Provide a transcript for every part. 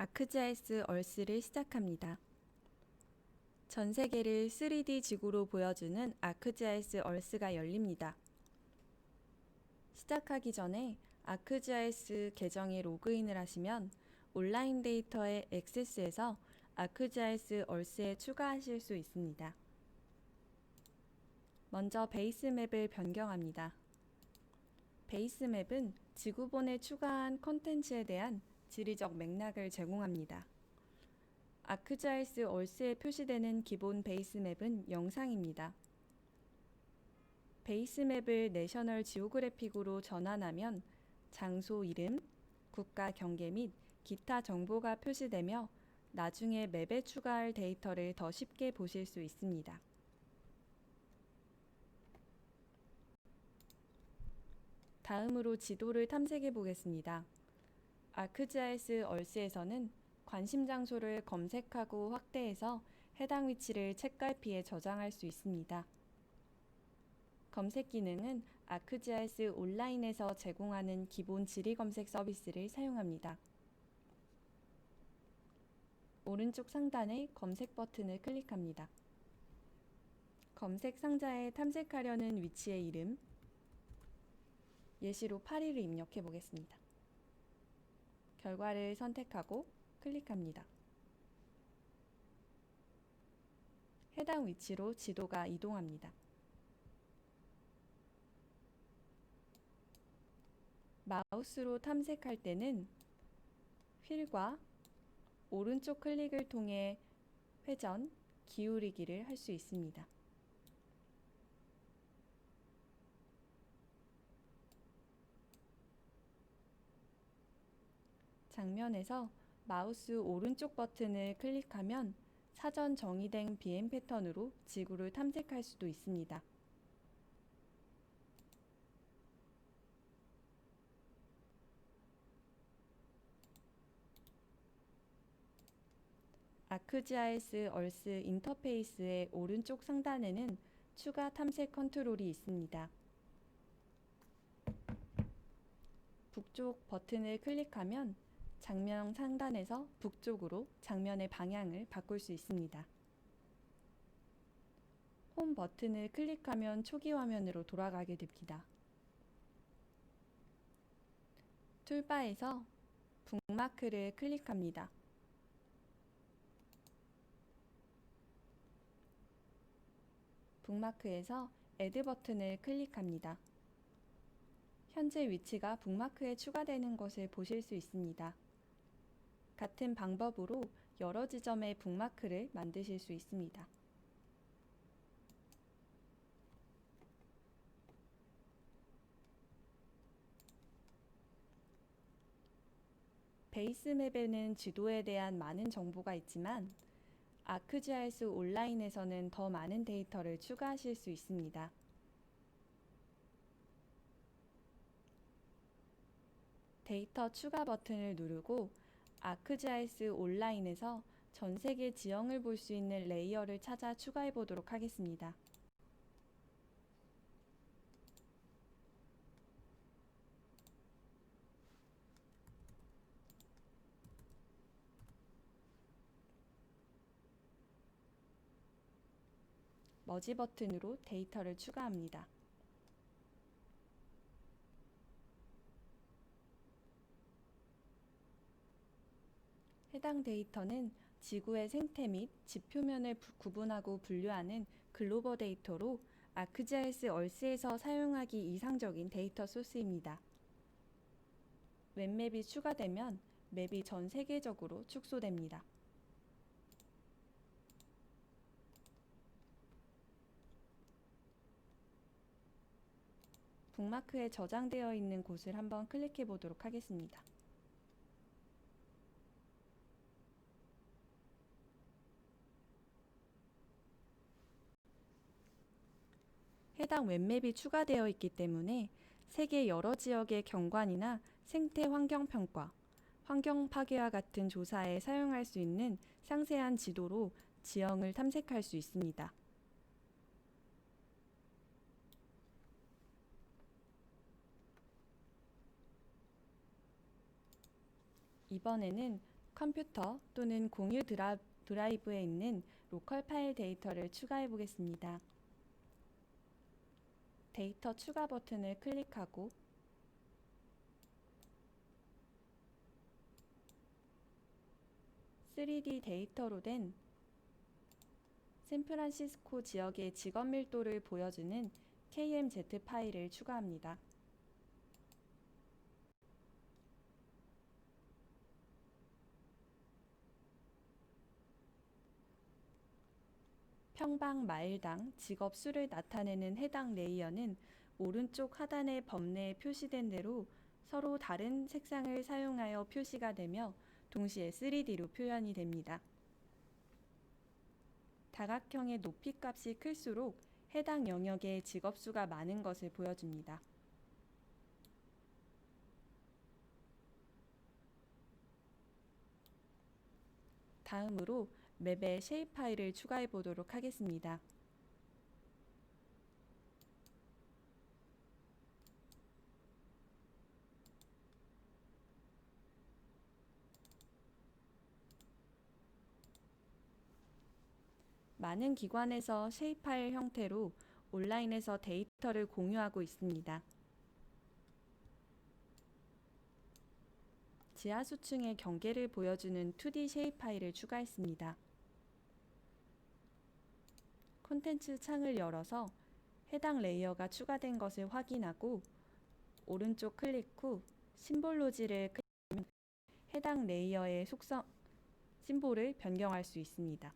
아크지아이스 얼스를 시작합니다. 전 세계를 3D 지구로 보여주는 아크지아이스 얼스가 열립니다. 시작하기 전에 아크지아이스 계정에 로그인을 하시면 온라인 데이터에 액세스해서 아크지아이스 얼스에 추가하실 수 있습니다. 먼저 베이스 맵을 변경합니다. 베이스 맵은 지구본에 추가한 컨텐츠에 대한 지리적 맥락을 제공합니다. 아크지아이스 얼스에 표시되는 기본 베이스 맵은 영상입니다. 베이스 맵을 내셔널 지오그래픽으로 전환하면 장소 이름, 국가 경계 및 기타 정보가 표시되며 나중에 맵에 추가할 데이터를 더 쉽게 보실 수 있습니다. 다음으로 지도를 탐색해 보겠습니다. 아크지아이스 얼스에서는 관심 장소를 검색하고 확대해서 해당 위치를 책갈피에 저장할 수 있습니다. 검색 기능은 아크지아이스 온라인에서 제공하는 기본 지리 검색 서비스를 사용합니다. 오른쪽 상단의 검색 버튼을 클릭합니다. 검색 상자에 탐색하려는 위치의 이름, 예시로 파리를 입력해 보겠습니다. 결과를 선택하고 클릭합니다. 해당 위치로 지도가 이동합니다. 마우스로 탐색할 때는 휠과 오른쪽 클릭을 통해 회전, 기울이기를 할 수 있습니다. 장면에서 마우스 오른쪽 버튼을 클릭하면 사전 정의된 비행 패턴으로 지구를 탐색할 수도 있습니다. 아크지아이스 얼스 인터페이스의 오른쪽 상단에는 추가 탐색 컨트롤이 있습니다. 북쪽 버튼을 클릭하면 장면 상단에서 북쪽으로 장면의 방향을 바꿀 수 있습니다. 홈 버튼을 클릭하면 초기 화면으로 돌아가게 됩니다. 툴바에서 북마크를 클릭합니다. 북마크에서 애드 버튼을 클릭합니다. 현재 위치가 북마크에 추가되는 것을 보실 수 있습니다. 같은 방법으로 여러 지점의 북마크를 만드실 수 있습니다. 베이스 맵에는 지도에 대한 많은 정보가 있지만 아크지아이스 온라인에서는 더 많은 데이터를 추가하실 수 있습니다. 데이터 추가 버튼을 누르고 아크지아이스 온라인에서 전 세계 지형을 볼 수 있는 레이어를 찾아 추가해 보도록 하겠습니다. 머지 버튼으로 데이터를 추가합니다. 해당 데이터는 지구의 생태 및 지표면을 구분하고 분류하는 글로벌 데이터로 아크지아이스 얼스에서 사용하기 이상적인 데이터 소스입니다. 웹맵이 추가되면 맵이 전 세계적으로 축소됩니다. 북마크에 저장되어 있는 곳을 한번 클릭해 보도록 하겠습니다. 해당 웹맵이 추가되어 있기 때문에 세계 여러 지역의 경관이나 생태 환경 평가, 환경 파괴와 같은 조사에 사용할 수 있는 상세한 지도로 지형을 탐색할 수 있습니다. 이번에는 컴퓨터 또는 공유 드라이브에 있는 로컬 파일 데이터를 추가해 보겠습니다. 데이터 추가 버튼을 클릭하고 (3D) 데이터로 된 샌프란시스코 지역의 직업 밀도를 보여주는 KMZ 파일을 추가합니다. 평방 마일당 직업 수를 나타내는 해당 레이어는 오른쪽 하단의 범내에 표시된 대로 서로 다른 색상을 사용하여 표시가 되며 동시에 3D로 표현이 됩니다. 다각형의 높이 값이 클수록 해당 영역의 직업 수가 많은 것을 보여줍니다. 다음으로 맵에 쉐입 파일을 추가해 보도록 하겠습니다. 많은 기관에서 쉐입 파일 형태로 온라인에서 데이터를 공유하고 있습니다. 지하수층의 경계를 보여주는 2D 쉐입 파일을 추가했습니다. 콘텐츠 창을 열어서 해당 레이어가 추가된 것을 확인하고 오른쪽 클릭 후 심볼 로지를 클릭하면 해당 레이어의 속성 심볼을 변경할 수 있습니다.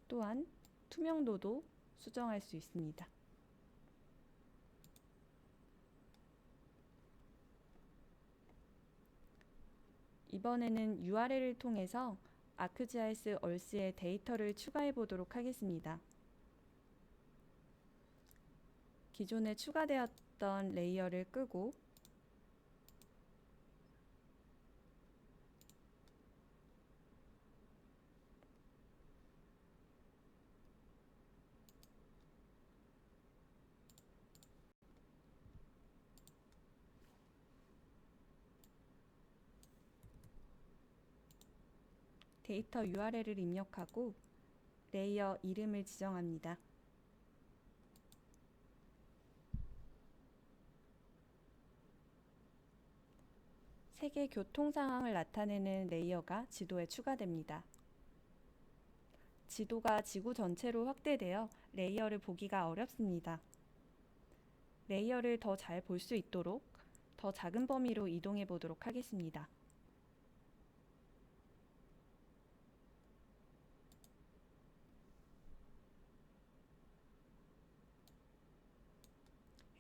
또한 투명도도 수정할 수 있습니다. 이번에는 URL을 통해서 ArcGIS Earth에 데이터를 추가해 보도록 하겠습니다. 기존에 추가되었던 레이어를 끄고 데이터 URL을 입력하고 레이어 이름을 지정합니다. 세계 교통 상황을 나타내는 레이어가 지도에 추가됩니다. 지도가 지구 전체로 확대되어 레이어를 보기가 어렵습니다. 레이어를 더 잘 볼 수 있도록 더 작은 범위로 이동해 보도록 하겠습니다.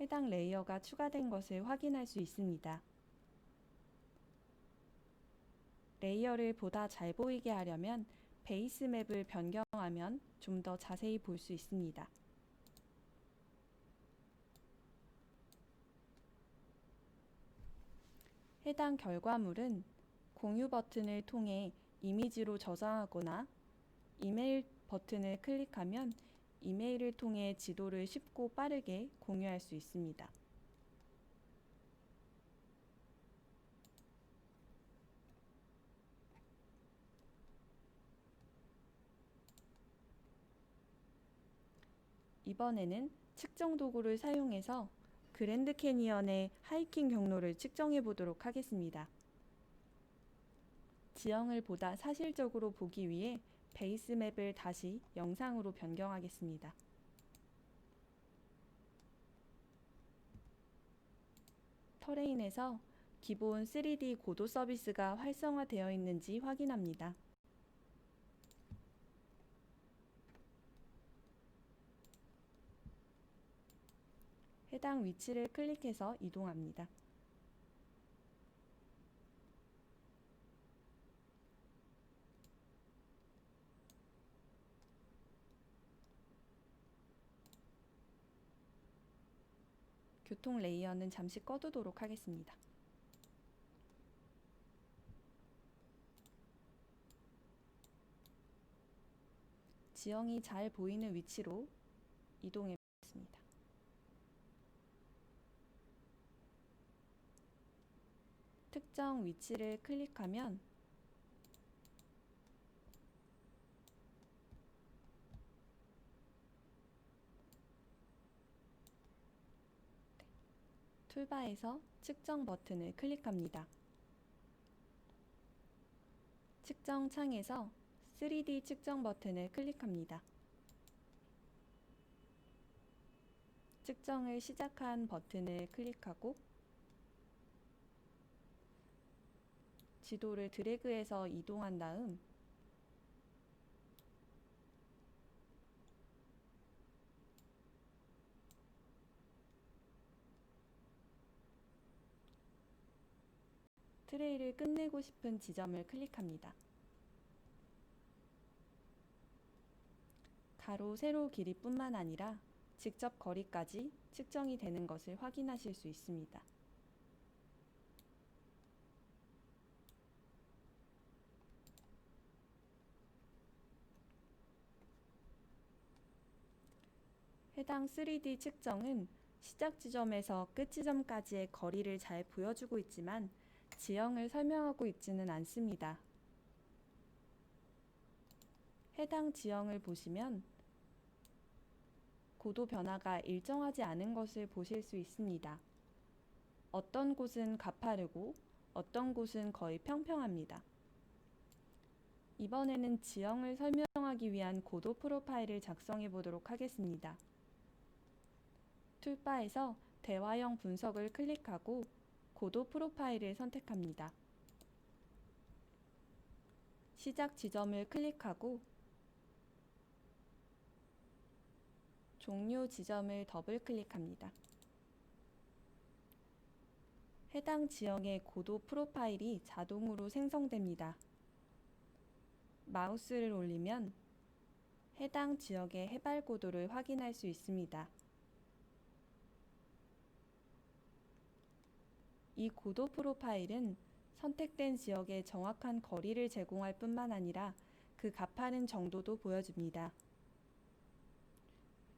해당 레이어가 추가된 것을 확인할 수 있습니다. 레이어를 보다 잘 보이게 하려면 베이스 맵을 변경하면 좀 더 자세히 볼 수 있습니다. 해당 결과물은 공유 버튼을 통해 이미지로 저장하거나 이메일 버튼을 클릭하면 이메일을 통해 지도를 쉽고 빠르게 공유할 수 있습니다. 이번에는 측정 도구를 사용해서 그랜드 캐니언의 하이킹 경로를 측정해 보도록 하겠습니다. 지형을 보다 사실적으로 보기 위해 베이스 맵을 다시 영상으로 변경하겠습니다. 터레인에서 기본 3D 고도 서비스가 활성화되어 있는지 확인합니다. 해당 위치를 클릭해서 이동합니다. 교통 레이어는 잠시 꺼두도록 하겠습니다. 지형이 잘 보이는 위치로 이동해 보겠습니다. 특정 위치를 클릭하면 툴바에서 측정 버튼을 클릭합니다. 측정 창에서 3D 측정 버튼을 클릭합니다. 측정을 시작한 버튼을 클릭하고 지도를 드래그해서 이동한 다음 트레이를 끝내고 싶은 지점을 클릭합니다. 가로, 세로 길이뿐만 아니라 직접 거리까지 측정이 되는 것을 확인하실 수 있습니다. 해당 3D 측정은 시작 지점에서 끝 지점까지의 거리를 잘 보여주고 있지만 지형을 설명하고 있지는 않습니다. 해당 지형을 보시면 고도 변화가 일정하지 않은 것을 보실 수 있습니다. 어떤 곳은 가파르고 어떤 곳은 거의 평평합니다. 이번에는 지형을 설명하기 위한 고도 프로파일을 작성해 보도록 하겠습니다. 툴바에서 대화형 분석을 클릭하고 고도 프로파일을 선택합니다. 시작 지점을 클릭하고 종료 지점을 더블 클릭합니다. 해당 지형의 고도 프로파일이 자동으로 생성됩니다. 마우스를 올리면 해당 지역의 해발 고도를 확인할 수 있습니다. 이 고도 프로파일은 선택된 지역의 정확한 거리를 제공할 뿐만 아니라 그 가파른 정도도 보여줍니다.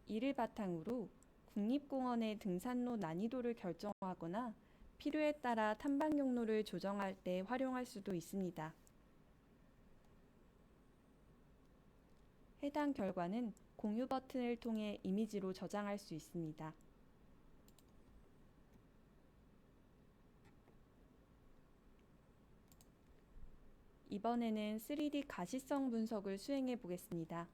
이를 바탕으로 국립공원의 등산로 난이도를 결정하거나 필요에 따라 탐방 경로를 조정할 때 활용할 수도 있습니다. 해당 결과는 공유 버튼을 통해 이미지로 저장할 수 있습니다. 이번에는 3D 가시성 분석을 수행해 보겠습니다.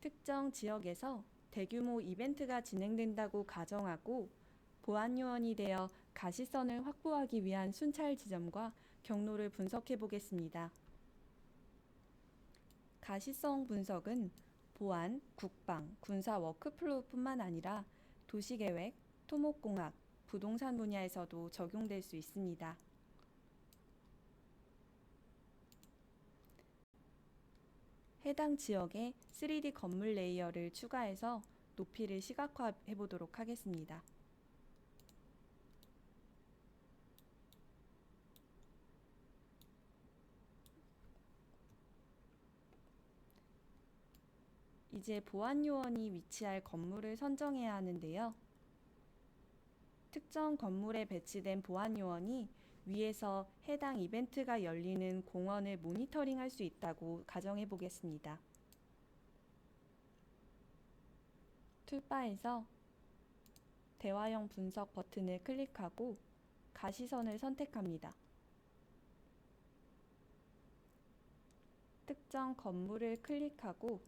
특정 지역에서 대규모 이벤트가 진행된다고 가정하고 보안 요원이 되어 가시선을 확보하기 위한 순찰 지점과 경로를 분석해 보겠습니다. 가시성 분석은 보안, 국방, 군사 워크플로우뿐만 아니라 도시계획, 토목공학, 부동산 분야에서도 적용될 수 있습니다. 해당 지역에 3D 건물 레이어를 추가해서 높이를 시각화해 보도록 하겠습니다. 이제 보안 요원이 위치할 건물을 선정해야 하는데요. 특정 건물에 배치된 보안 요원이 위에서 해당 이벤트가 열리는 공원을 모니터링할 수 있다고 가정해 보겠습니다. 툴바에서 대화형 분석 버튼을 클릭하고 가시선을 선택합니다. 특정 건물을 클릭하고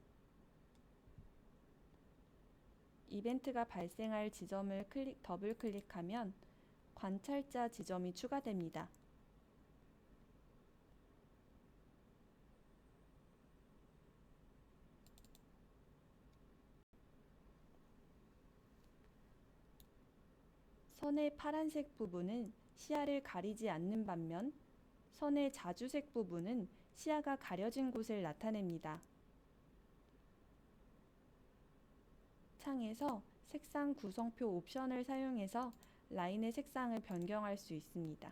이벤트가 발생할 지점을 더블 클릭하면 관찰자 지점이 추가됩니다. 선의 파란색 부분은 시야를 가리지 않는 반면 선의 자주색 부분은 시야가 가려진 곳을 나타냅니다. 창에서 색상 구성표 옵션을 사용해서 라인의 색상을 변경할 수 있습니다.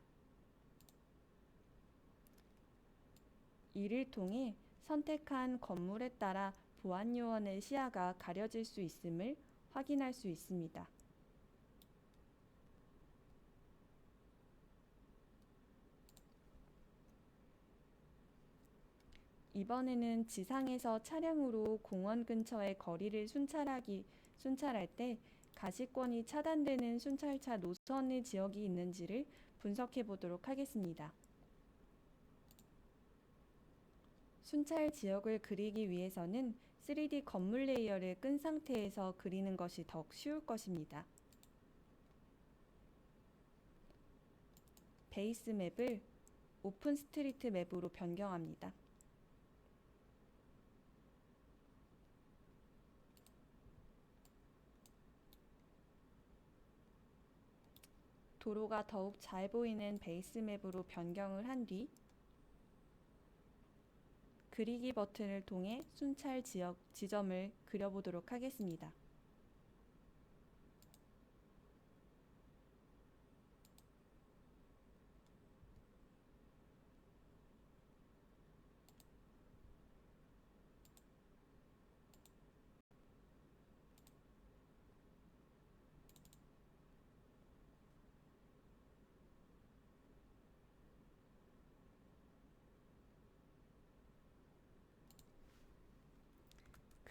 이를 통해 선택한 건물에 따라 보안 요원의 시야가 가려질 수 있음을 확인할 수 있습니다. 이번에는 지상에서 차량으로 공원 근처의 거리를 순찰할 때 가시권이 차단되는 순찰차 노선의 지역이 있는지를 분석해 보도록 하겠습니다. 순찰 지역을 그리기 위해서는 3D 건물 레이어를 끈 상태에서 그리는 것이 더욱 쉬울 것입니다. 베이스 맵을 오픈 스트리트 맵으로 변경합니다. 도로가 더욱 잘 보이는 베이스 맵으로 변경을 한 뒤 그리기 버튼을 통해 순찰 지점을 그려보도록 하겠습니다.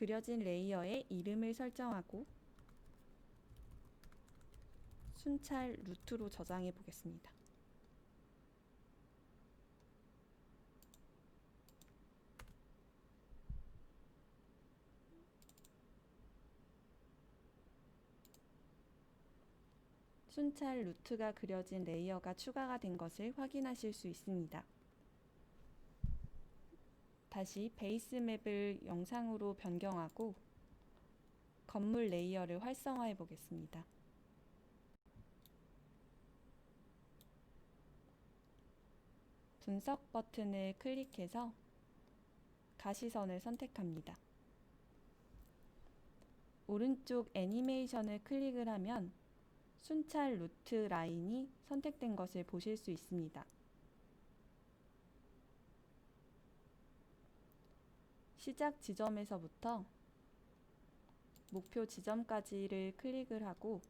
그려진 레이어에 이름을 설정하고 순찰 루트로 저장해 보겠습니다. 순찰 루트가 그려진 레이어가 추가가 된 것을 확인하실 수 있습니다. 다시 베이스 맵을 영상으로 변경하고 건물 레이어를 활성화해 보겠습니다. 분석 버튼을 클릭해서 가시선을 선택합니다. 오른쪽 애니메이션을 클릭을 하면 순찰 루트 라인이 선택된 것을 보실 수 있습니다. 시작 지점에서부터 목표 지점까지를 클릭을 하고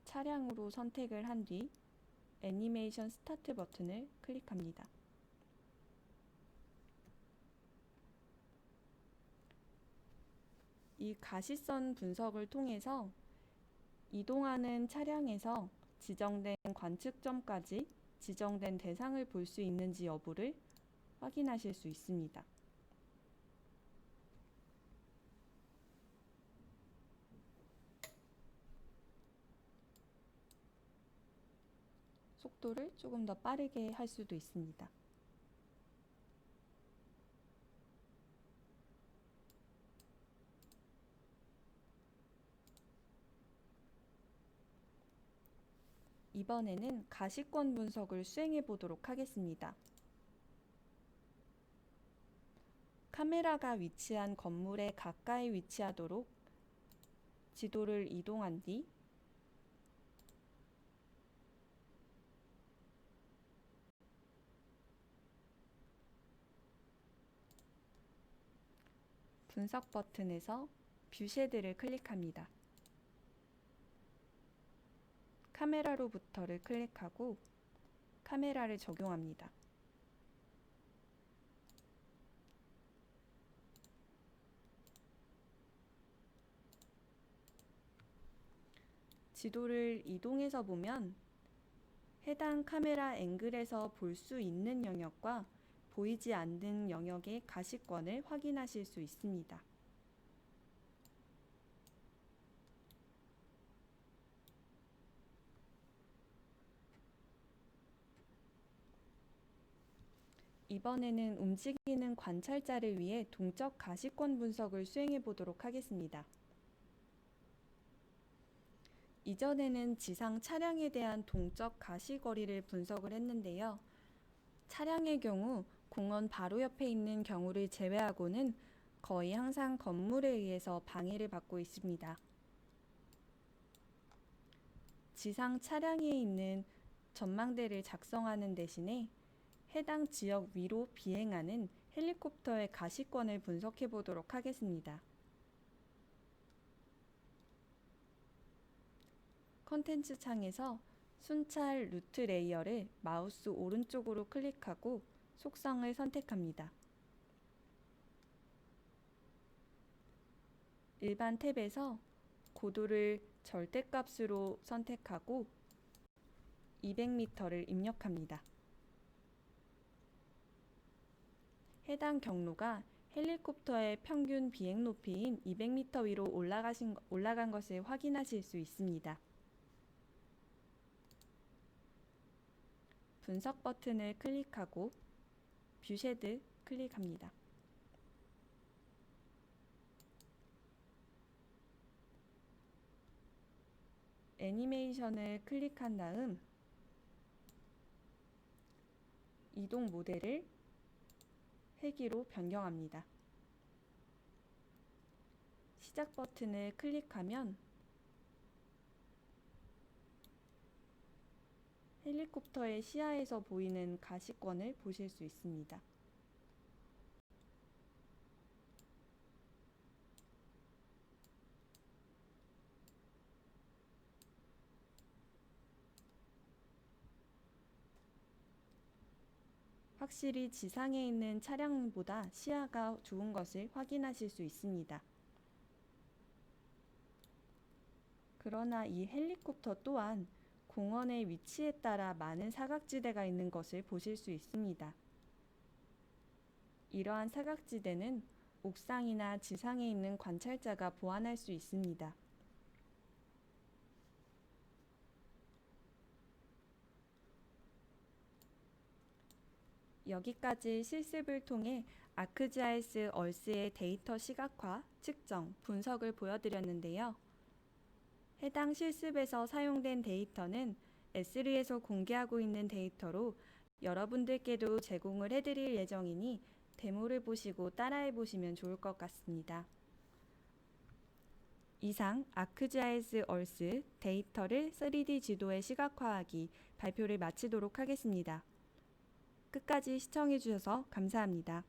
차량으로 선택을 한 뒤 애니메이션 스타트 버튼을 클릭합니다. 이 가시선 분석을 통해서 이동하는 차량에서 지정된 관측점까지 지정된 대상을 볼 수 있는지 여부를 확인하실 수 있습니다. 속도를 조금 더 빠르게 할 수도 있습니다. 이번에는 가시권 분석을 수행해 보도록 하겠습니다. 카메라가 위치한 건물에 가까이 위치하도록 지도를 이동한 뒤 분석 버튼에서 뷰쉐드를 클릭합니다. 카메라로부터를 클릭하고 카메라를 적용합니다. 지도를 이동해서 보면 해당 카메라 앵글에서 볼 수 있는 영역과 보이지 않는 영역의 가시권을 확인하실 수 있습니다. 이번에는 움직이는 관찰자를 위해 동적 가시권 분석을 수행해 보도록 하겠습니다. 이전에는 지상 차량에 대한 동적 가시거리를 분석을 했는데요. 차량의 경우 공원 바로 옆에 있는 경우를 제외하고는 거의 항상 건물에 의해서 방해를 받고 있습니다. 지상 차량에 있는 전망대를 작성하는 대신에 해당 지역 위로 비행하는 헬리콥터의 가시권을 분석해 보도록 하겠습니다. 컨텐츠 창에서 순찰 루트 레이어를 마우스 오른쪽으로 클릭하고 속성을 선택합니다. 일반 탭에서 고도를 절대값으로 선택하고 200m를 입력합니다. 해당 경로가 헬리콥터의 평균 비행 높이인 200m 위로 올라간 것을 확인하실 수 있습니다. 분석 버튼을 클릭하고 뷰쉐드 클릭합니다. 애니메이션을 클릭한 다음 이동 모델을 회기로 변경합니다. 시작 버튼을 클릭하면 헬리콥터의 시야에서 보이는 가시권을 보실 수 있습니다. 확실히 지상에 있는 차량보다 시야가 좋은 것을 확인하실 수 있습니다. 그러나 이 헬리콥터 또한 공원의 위치에 따라 많은 사각지대가 있는 것을 보실 수 있습니다. 이러한 사각지대는 옥상이나 지상에 있는 관찰자가 보완할 수 있습니다. 여기까지 실습을 통해 아크지아이스 얼스의 데이터 시각화, 측정, 분석을 보여드렸는데요. 해당 실습에서 사용된 데이터는 S3에서 공개하고 있는 데이터로 여러분들께도 제공을 해드릴 예정이니 데모를 보시고 따라해 보시면 좋을 것 같습니다. 이상 아크지아이스 얼스 데이터를 3D 지도에 시각화하기 발표를 마치도록 하겠습니다. 끝까지 시청해 주셔서 감사합니다.